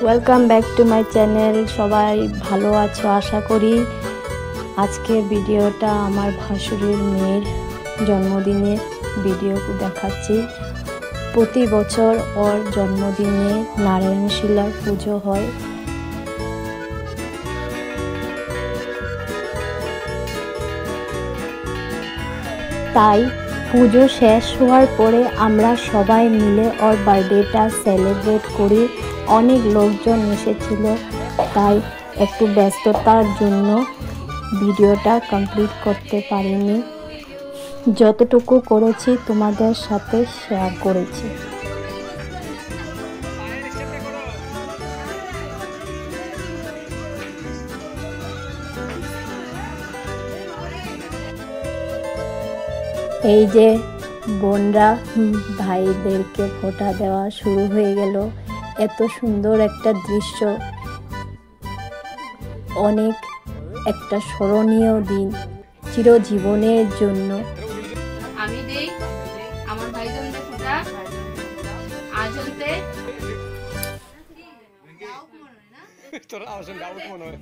Welcome back to my channel. সবাই ভালো আছো আশা করি। আজকের ভিডিওটা আমার ভাসুরের মেয়ের জন্মদিনের ভিডিও দেখাচ্ছি। প্রতি বছর ওর জন্মদিনে নারায়ণশিলার পুজো হয়। তাই পুজো শেষ হওয়ার পরে আমরা সবাই মিলে ওর বার্থডেটা সেলিব্রেট করি। অনেক লোকজন এসেছিল, তাই একটু ব্যস্ততার জন্য ভিডিওটা কমপ্লিট করতে পারিনি। যতটুকু করেছি তোমাদের সাথে শেয়ার করেছি। এই যে বোনরা ভাইদেরকে ফোঁটা দেওয়া শুরু হয়ে গেল। এত সুন্দর একটা দৃশ্য, অনেক একটা স্মরণীয় দিন চিরজীবনের জন্য। আমি দেই আমার ভাইজনদের ফোঁটা আজলতে তোর আওয়াজ ডাউট মনে হয়।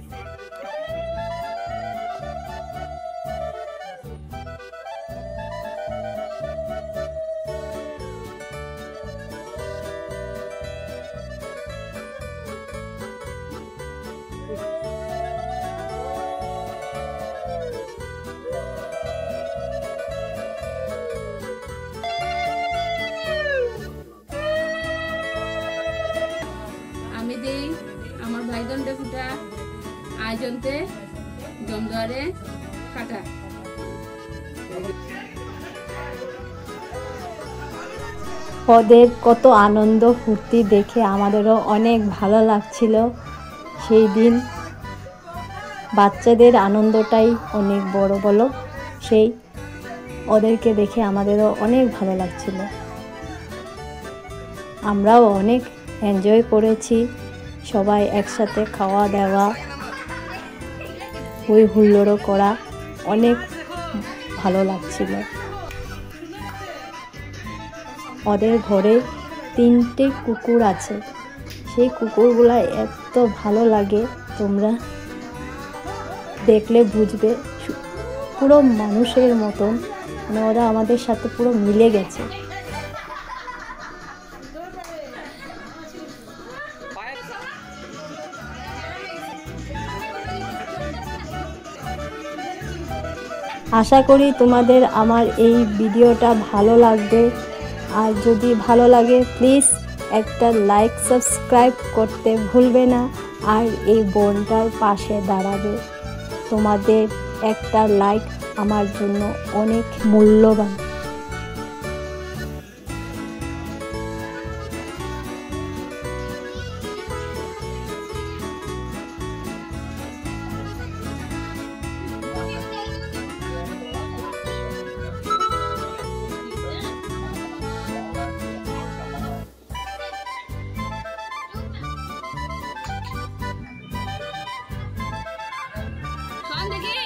আমি দেই আমার ভাইজনদের ফোঁটা আয়োজনতে জমদুয়ারে কাটা। ওদের কত আনন্দ ফুর্তি দেখে আমাদেরও অনেক ভালো লাগছিল। সেই দিন বাচ্চাদের আনন্দটাই অনেক বড়, সেই ওদেরকে দেখে আমাদেরও অনেক ভালো লাগছিল। আমরাও অনেক এনজয় করেছি, সবাই একসাথে খাওয়া দাওয়া, হই হুল্লোড়ও করা অনেক ভালো লাগছিল। ওদের ঘরে 3টে কুকুর আছে, সেই কুকুরগুলা এত ভালো লাগে, তোমরা দেখলে বুঝবে। পুরো মানুষের মতন, মানে ওরা আমাদের সাথে পুরো মিলে গেছে। আশা করি তোমাদের আমার এই ভিডিওটা ভালো লাগবে। আর যদি ভালো লাগে প্লিজ একটা লাইক সাবস্ক্রাইব করতে ভুলবে না। আর এই বোনটার পাশে দাঁড়াবে। তোমাদের একটা লাইক আমার জন্য অনেক মূল্যবান। দেখি